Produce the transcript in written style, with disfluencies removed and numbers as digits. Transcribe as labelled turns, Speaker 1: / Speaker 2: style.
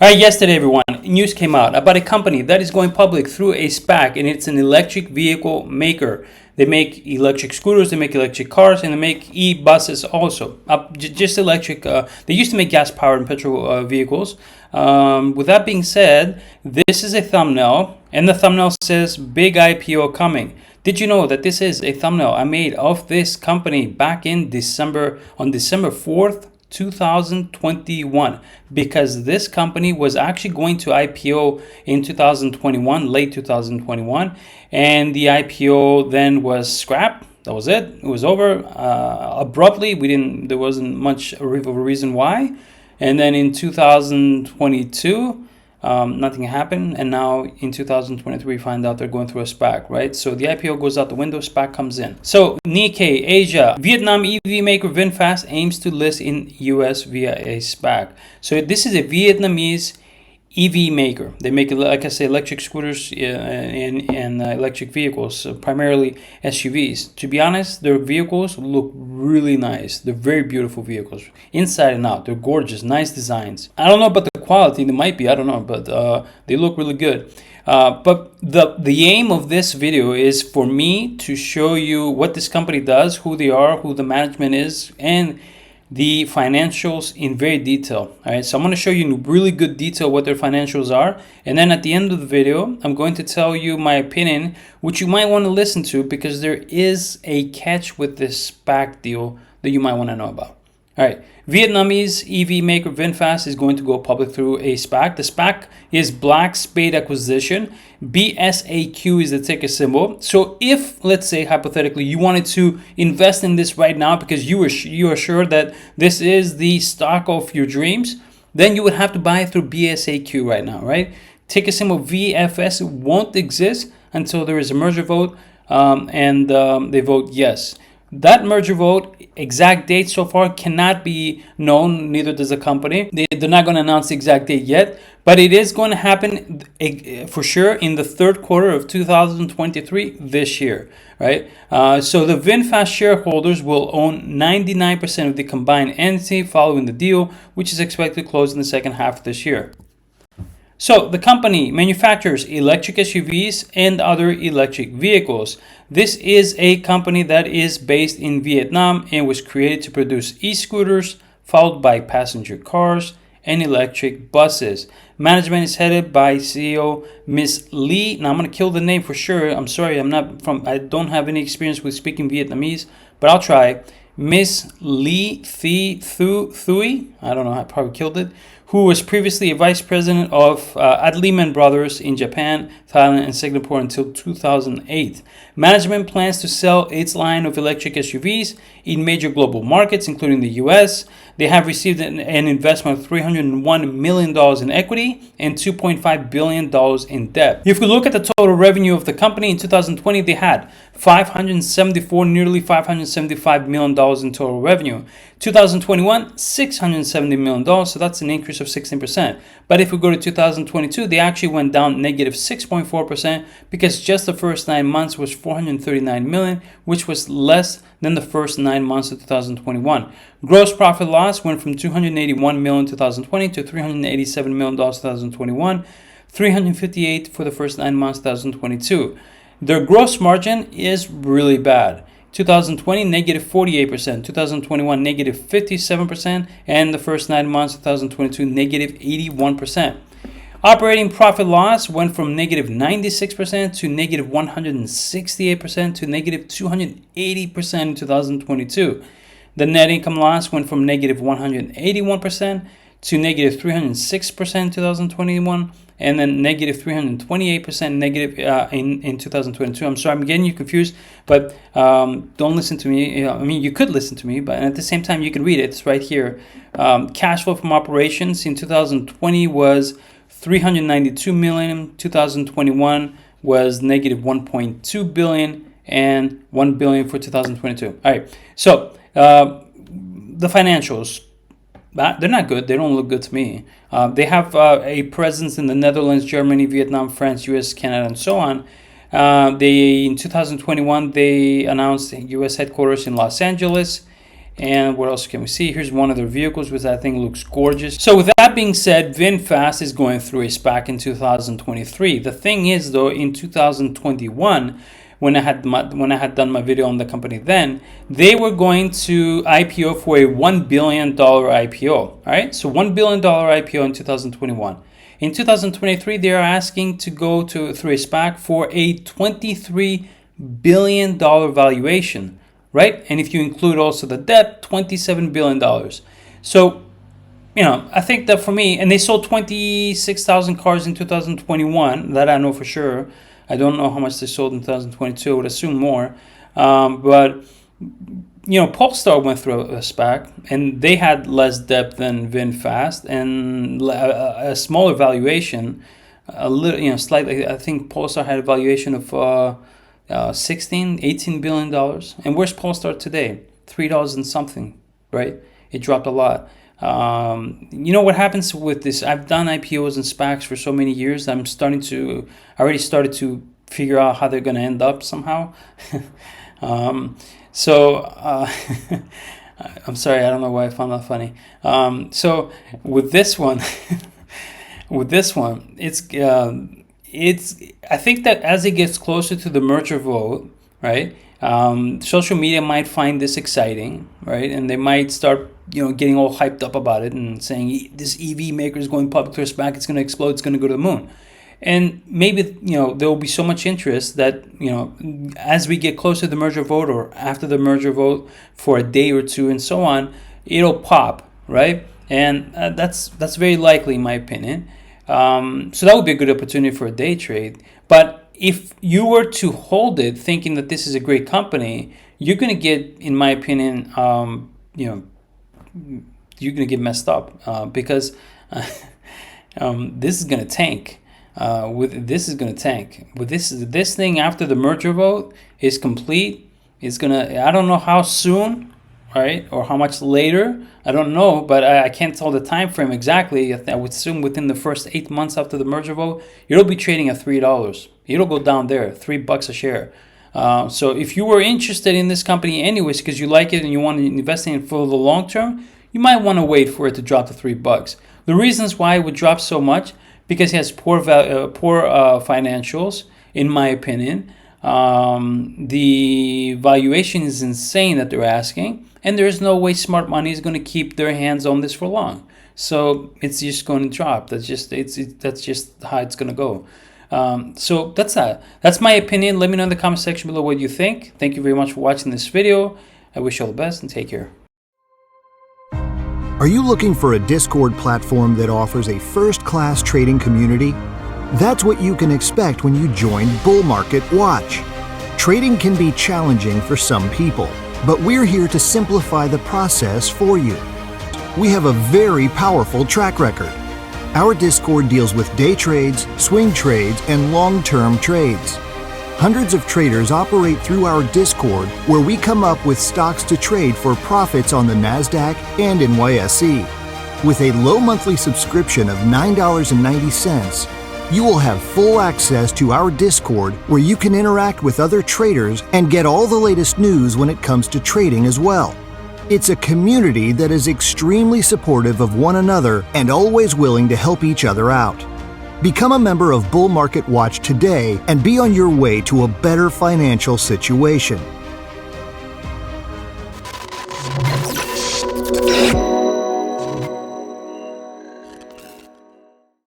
Speaker 1: All right, yesterday, everyone, news came out about a company that is going public through a SPAC, and it's an electric vehicle maker. They make electric scooters, they make electric cars, and they make e-buses also. Just electric. They used to make gas-powered and petrol vehicles. With that being said, this is a thumbnail, and the thumbnail says big IPO coming. Did you know that this is a thumbnail I made of this company back in December, on December 4th, 2021, because this company was actually going to IPO in 2021, late 2021, and the IPO then was scrapped. That was it. It was over abruptly. There wasn't much of a reason why. And then in 2022, nothing happened, and now in 2023 we find out they're going through a SPAC, right? So the IPO goes out the window, SPAC comes in. So Nikkei Asia, Vietnam EV maker Vinfast aims to list in US via a SPAC. So this is a Vietnamese EV maker. They make, like I say, electric scooters and electric vehicles, primarily SUVs. To be honest, their vehicles look really nice. They're very beautiful vehicles, inside and out. They're gorgeous, nice designs. I don't know about the quality. They might be, I don't know, but they look really good. But the aim of this video is for me to show you what this company does, who they are, who the management is, and the financials in very detail. All right, so I'm going to show you in really good detail what their financials are, and then at the end of the video I'm going to tell you my opinion, which you might want to listen to, because there is a catch with this SPAC deal that you might want to know about. All right, Vietnamese EV maker Vinfast is going to go public through a SPAC. The SPAC is Black Spade Acquisition. BSAQ is the ticker symbol. So if, let's say, hypothetically, you wanted to invest in this right now because you are sure that this is the stock of your dreams, then you would have to buy it through BSAQ right now, right? Ticker symbol VFS won't exist until there is a merger vote and they vote yes. That merger vote, exact date so far cannot be known, neither does the company. They're not going to announce the exact date yet, but it is going to happen for sure in the third quarter of 2023 this year, right? So the Vinfast shareholders will own 99% of the combined entity following the deal, which is expected to close in the second half of this year. So the company manufactures electric SUVs and other electric vehicles. This is a company that is based in Vietnam and was created to produce e-scooters, followed by passenger cars and electric buses. Management is headed by CEO Miss Lee. Now I'm going to kill the name for sure. I'm sorry, I don't have any experience with speaking Vietnamese, but I'll try. Miss Lee Thuy, I don't know, I probably killed it, who was previously a vice president of at Lehman Brothers in Japan, Thailand, and Singapore until 2008. Management plans to sell its line of electric SUVs in major global markets, including the US. They have received an investment of $301 million in equity and $2.5 billion in debt. If we look at the total revenue of the company in 2020, they had nearly $575 million in total revenue. 2021, $670 million, so that's an increase of 16%. But if we go to 2022, they actually went down negative 6.4% because just the first 9 months was $439 million, which was less than the first 9 months of 2021. Gross profit loss went from $281 million in 2020 to $387 million in 2021, $358 for the first 9 months of 2022. Their gross margin is really bad. 2020, negative 48%, 2021, negative 57%, and the first 9 months of 2022, negative 81%. Operating profit loss went from negative 96% to negative 168% to negative 280% in 2022. The net income loss went from negative 181% to negative 306% in 2021, and then negative 328% negative in 2022. I'm sorry, I'm getting you confused, but don't listen to me. I mean, you could listen to me, but at the same time, you can read it. It's right here. Cash flow from operations in 2020 was $392 million. 2021 was negative $1.2 billion and $1 billion for 2022. All right, so the financials. They're not good. They don't look good to me. They have a presence in the Netherlands, Germany, Vietnam, France, US, Canada, and so on. In 2021, they announced US headquarters in Los Angeles. And what else can we see? Here's one of their vehicles, which I think looks gorgeous. So with that being said, Vinfast is going through a SPAC in 2023. The thing is, though, in 2021, when I had done my video on the company then, they were going to IPO for a $1 billion IPO. All right, so $1 billion IPO in 2021. In 2023, they are asking to go through a SPAC for a $23 billion valuation, right? And if you include also the debt, $27 billion. So, I think that for me, and they sold 26,000 cars in 2021, that I know for sure. I don't know how much they sold in 2022. I would assume more. But Polestar went through a SPAC, and they had less debt than VinFast and a smaller valuation, a little, slightly. I think Polestar had a valuation of $18 billion. And where's Polestar today? $3 and something, right? It dropped a lot. What happens with this? I've done IPOs and SPACs for so many years. I already started to figure out how they're going to end up somehow. I'm sorry, I don't know why I found that funny. So with this one, it's I think that as it gets closer to the merger vote, right? Social media might find this exciting, right? And they might start, getting all hyped up about it and saying this EV maker is going public to a SPAC, it's going to explode, it's going to go to the moon. And maybe, there will be so much interest that, as we get closer to the merger vote or after the merger vote for a day or two and so on, it'll pop, right? And that's very likely, in my opinion. So that would be a good opportunity for a day trade. But if you were to hold it thinking that this is a great company, you're going to get, in my opinion, you're going to get messed up because this is going to tank. With this thing after the merger vote is complete, it's gonna. I don't know how soon, right, or how much later. I don't know, but I can't tell the time frame exactly. I would assume within the first 8 months after the merger vote, it'll be trading at $3. It'll go down there, $3 a share. So if you were interested in this company anyways, because you like it and you want to invest in it for the long term, you might want to wait for it to drop to $3. The reasons why it would drop so much, because it has poor financials, in my opinion. The valuation is insane that they're asking, and there is no way smart money is going to keep their hands on this for long. So it's just going to drop. That's just how it's going to go. So that's that. That's my opinion. Let me know in the comment section below what you think. Thank you very much for watching this video. I wish you all the best and take care.
Speaker 2: Are you looking for a Discord platform that offers a first-class trading community? That's what you can expect when you join Bull Market Watch. Trading can be challenging for some people, but we're here to simplify the process for you. We have a very powerful track record. Our Discord deals with day trades, swing trades, and long-term trades. Hundreds of traders operate through our Discord, where we come up with stocks to trade for profits on the NASDAQ and NYSE. With a low monthly subscription of $9.90, you will have full access to our Discord, where you can interact with other traders and get all the latest news when it comes to trading as well. It's a community that is extremely supportive of one another and always willing to help each other out. Become a member of Bull Market Watch today and be on your way to a better financial situation.